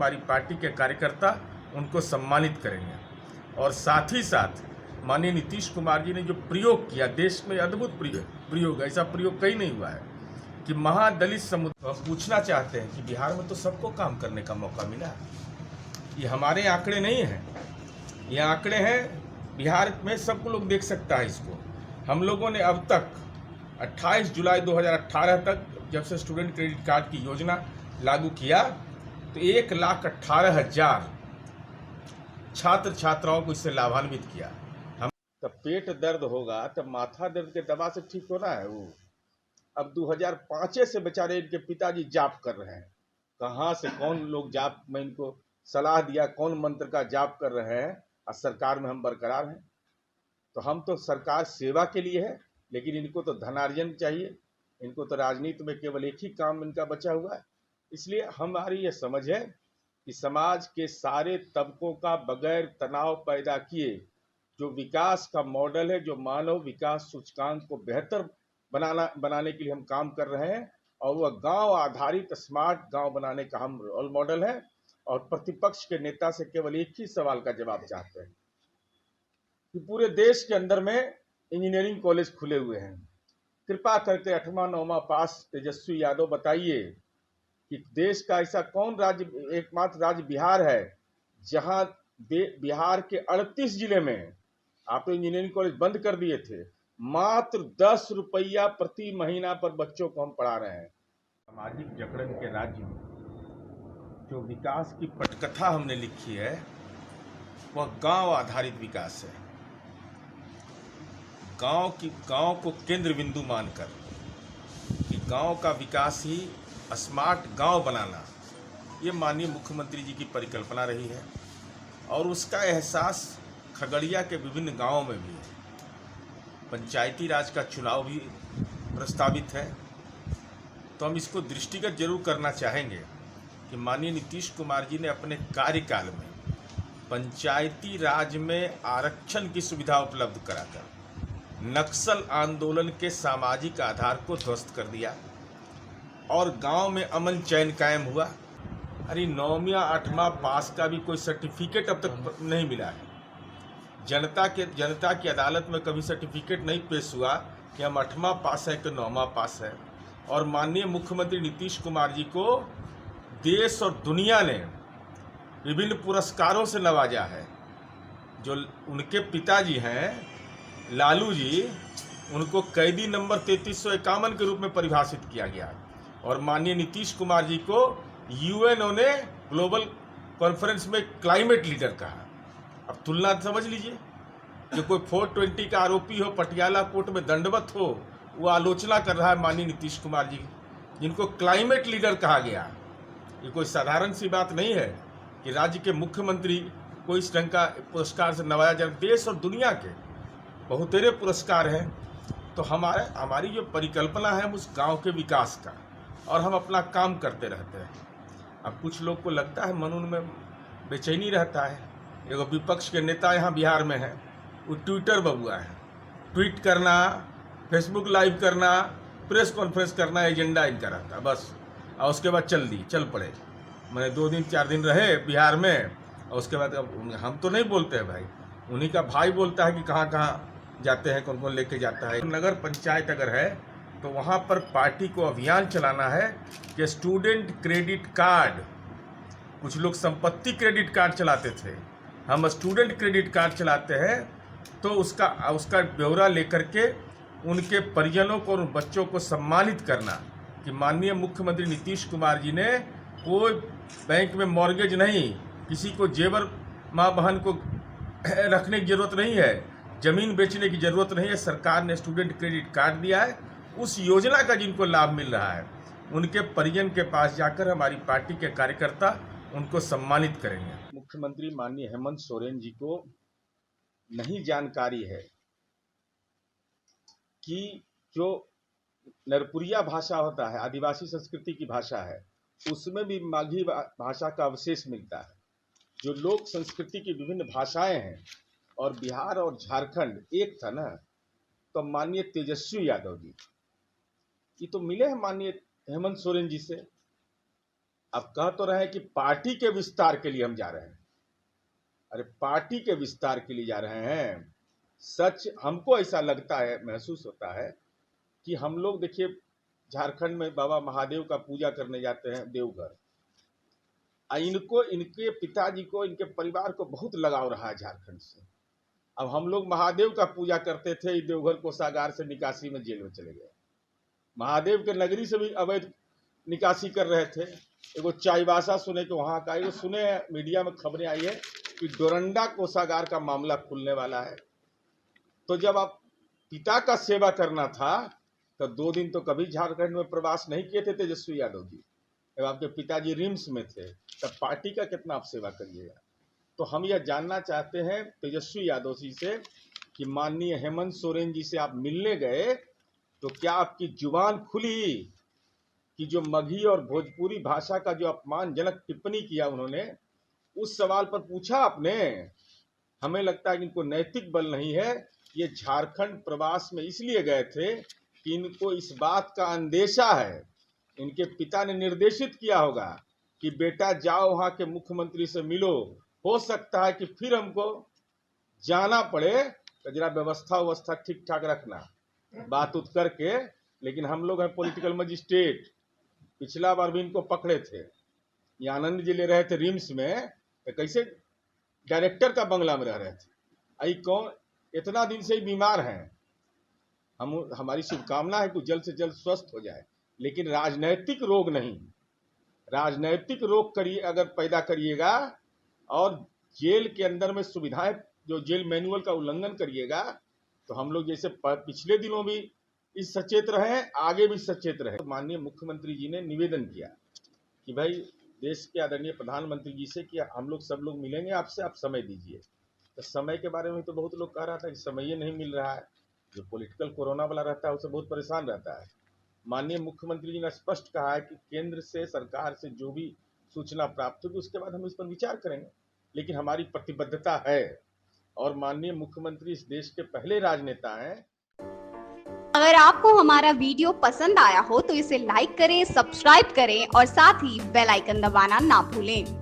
हमारी पार्टी के कार्यकर्ता उनको सम्मानित करेंगे। और साथ ही साथ माननीय नीतीश कुमार जी ने जो प्रयोग किया, देश में अद्भुत प्रयोग, ऐसा प्रयोग कहीं नहीं हुआ है कि महादलित समुदाय। हम पूछना चाहते हैं कि बिहार में तो सबको काम करने का मौका मिला है। ये हमारे आंकड़े नहीं हैं, ये आंकड़े हैं बिहार में, सब लोग देख सकता है इसको। हम लोगों ने अब तक 28 जुलाई 2018 तक जब से स्टूडेंट क्रेडिट कार्ड की योजना लागू किया तो 1,18,000 छात्र छात्राओं को इससे लाभान्वित किया। हम तब पेट दर्द होगा तब माथा दर्द के दवा से ठीक होना है वो। अब 2005 से बेचारे इनके पिताजी जाप कर रहे हैं। कहाँ से कौन लोग जाप में इनको सलाह दिया, कौन मंत्र का जाप कर रहे हैं, और सरकार में हम बरकरार हैं। तो हम तो सरकार सेवा के लिए है, लेकिन इनको तो धनार्जन चाहिए, इनको तो राजनीति में केवल एक ही काम इनका बचा हुआ है। इसलिए हमारी ये समझ है कि समाज के सारे तबकों का बगैर तनाव पैदा किए जो विकास का मॉडल है, जो मानव विकास सूचकांक को बेहतर बनाने के लिए हम काम कर रहे हैं, और वह गांव आधारित स्मार्ट गांव बनाने का हम रोल मॉडल है। और प्रतिपक्ष के नेता से केवल एक ही सवाल का जवाब चाहते हैं कि पूरे देश के अंदर में इंजीनियरिंग कॉलेज खुले हुए हैं, कृपा करके 8वां 9वां पास तेजस्वी यादव बताइए कि देश का ऐसा कौन राज्य, एकमात्र राज्य बिहार है जहां बिहार के 38 जिले में आप तो इंजीनियरिंग कॉलेज बंद कर दिए थे, मात्र 10 रुपया प्रति महीना पर बच्चों को हम पढ़ा रहे हैं। सामाजिक जकड़न के राज्य में जो विकास की पटकथा हमने लिखी है वह गांव आधारित विकास है। गांव को केंद्र बिंदु मानकर कि गांव का विकास ही स्मार्ट गांव बनाना, ये माननीय मुख्यमंत्री जी की परिकल्पना रही है। और उसका एहसास खगड़िया के विभिन्न गांवों में भी है। पंचायती राज का चुनाव भी प्रस्तावित है, तो हम इसको दृष्टिगत जरूर करना चाहेंगे कि माननीय नीतीश कुमार जी ने अपने कार्यकाल में पंचायती राज में आरक्षण की सुविधा उपलब्ध कराकर नक्सल आंदोलन के सामाजिक आधार को ध्वस्त कर दिया और गांव में अमन चैन कायम हुआ। अरे 9वीं 8वां पास का भी कोई सर्टिफिकेट अब तक नहीं मिला है। जनता की अदालत में कभी सर्टिफिकेट नहीं पेश हुआ कि हम 8वां पास है कि 9वां पास है। और माननीय मुख्यमंत्री नीतीश कुमार जी को देश और दुनिया ने विभिन्न पुरस्कारों से नवाजा है। जो उनके पिताजी हैं लालू जी, उनको कैदी नंबर 3351 के रूप में परिभाषित किया गया। और माननीय नीतीश कुमार जी को यूएनओ ने ग्लोबल कॉन्फ्रेंस में क्लाइमेट लीडर कहा। अब तुलना समझ लीजिए कि कोई 420 का आरोपी हो, पटियाला कोर्ट में दंडवत हो, वो आलोचना कर रहा है माननीय नीतीश कुमार जी, जिनको क्लाइमेट लीडर कहा गया। ये कोई साधारण सी बात नहीं है कि राज्य के मुख्यमंत्री को इस ढंग का पुरस्कार से नवाजा जाए। देश और दुनिया के बहुतेरे पुरस्कार हैं। तो हमारी जो परिकल्पना है उस गांव के विकास का, और हम अपना काम करते रहते हैं। अब कुछ लोग को लगता है मन में बेचैनी रहता है। एगो विपक्ष के नेता यहाँ बिहार में है, वो ट्विटर बबुआ है, ट्वीट करना, फेसबुक लाइव करना, प्रेस कॉन्फ्रेंस करना एजेंडा इनका रहता है बस। और उसके बाद चल पड़े। मैंने 2 दिन 4 दिन रहे बिहार में, और उसके बाद हम तो नहीं बोलते हैं भाई, उन्हीं का भाई बोलता है कि कहाँ कहाँ जाते हैं, कौन कौन लेके जाता है। नगर पंचायत अगर है तो वहाँ पर पार्टी को अभियान चलाना है कि स्टूडेंट क्रेडिट कार्ड, कुछ लोग संपत्ति क्रेडिट कार्ड चलाते थे, हम स्टूडेंट क्रेडिट कार्ड चलाते हैं। तो उसका ब्यौरा लेकर के उनके परिजनों को और बच्चों को सम्मानित करना कि माननीय मुख्यमंत्री नीतीश कुमार जी ने कोई बैंक में मॉर्गेज नहीं, किसी को जेवर माँ बहन को रखने की जरूरत नहीं है, जमीन बेचने की जरूरत नहीं है। सरकार ने स्टूडेंट क्रेडिट कार्ड दिया है, उस योजना का जिनको लाभ मिल रहा है उनके परिजन के पास जाकर हमारी पार्टी के कार्यकर्ता उनको सम्मानित करेंगे। मुख्यमंत्री माननीय हेमंत सोरेन जी को नहीं जानकारी है कि जो नरपुरिया भाषा होता है, आदिवासी संस्कृति की भाषा है, उसमें भी माघी भाषा का अवशेष मिलता है। जो लोक संस्कृति की विभिन्न भाषाएं हैं, और बिहार और झारखंड एक था ना, तो माननीय तेजस्वी यादव जी ये तो मिले हैं माननीय हेमंत सोरेन जी से। अब कह तो रहे हैं कि पार्टी के विस्तार के लिए हम जा रहे हैं। अरे पार्टी के विस्तार के लिए जा रहे हैं? सच हमको ऐसा लगता है, महसूस होता है कि हम लोग देखिए झारखंड में बाबा महादेव का पूजा करने जाते हैं देवघर। इनको, इनके पिताजी को, इनके परिवार को बहुत लगाव रहा है झारखंड से। अब हम लोग महादेव का पूजा करते थे, देवघर कोषागार से निकासी में जेल में चले गए। महादेव के नगरी से भी अवैध निकासी कर रहे थे। एगो चाईबासा सुने के वहां का, एगो सुने मीडिया में खबरें आई है कि डोरंडा कोषागार का मामला खुलने वाला है। तो जब आप पिता का सेवा करना था तो 2 दिन तो कभी झारखंड में प्रवास नहीं किए थे तेजस्वी यादव जी। जब आपके पिताजी रिम्स में थे तब पार्टी का कितना आप सेवा करिएगा। तो हम यह जानना चाहते हैं तेजस्वी यादव जी से कि माननीय हेमंत सोरेन जी से आप मिलने गए तो क्या आपकी जुबान खुली कि जो मगही और भोजपुरी भाषा का जो अपमानजनक टिप्पणी किया उन्होंने, उस सवाल पर पूछा आपने? हमें लगता है कि इनको नैतिक बल नहीं है। ये झारखंड प्रवास में इसलिए गए थे कि इनको इस बात का अंदेशा है, इनके पिता ने निर्देशित किया होगा कि बेटा जाओ वहां के मुख्यमंत्री से मिलो, हो सकता है कि फिर हमको जाना पड़े तो जरा व्यवस्था ठीक ठाक रखना, बात उत करके। लेकिन हम लोग हैं पॉलिटिकल मजिस्ट्रेट, पिछला बार भी इनको पकड़े थे, ये आनंद जी ले रहे थे रिम्स में, तो कैसे डायरेक्टर का बंगला में रह रहे थे। आई कौन इतना दिन से ही बीमार हैं। हमारी शुभकामना है कि जल्द से जल्द स्वस्थ हो जाए, लेकिन राजनैतिक रोग नहीं। राजनैतिक रोग अगर पैदा करिएगा और जेल के अंदर में सुविधाएं, जो जेल मैनुअल का उल्लंघन करिएगा, तो हम लोग जैसे पिछले दिनों भी इस सचेत रहे, आगे भी सचेत रहे। तो माननीय मुख्यमंत्री जी ने निवेदन किया कि भाई देश के आदरणीय प्रधानमंत्री जी से कि हम लोग सब लोग मिलेंगे आपसे, आप समय दीजिए। तो समय के बारे में तो बहुत लोग कह रहा था कि समय ही नहीं मिल रहा है, जो पॉलिटिकल कोरोना वाला रहता है उससे बहुत परेशान रहता है। माननीय मुख्यमंत्री जी ने स्पष्ट कहा है कि केंद्र से, सरकार से जो भी सूचना प्राप्त होगी उसके बाद हम इस पर विचार करेंगे, लेकिन हमारी प्रतिबद्धता है और माननीय मुख्यमंत्री इस देश के पहले राजनेता हैं। अगर आपको हमारा वीडियो पसंद आया हो तो इसे लाइक करें, सब्सक्राइब करें और साथ ही बेल आइकन दबाना ना भूलें।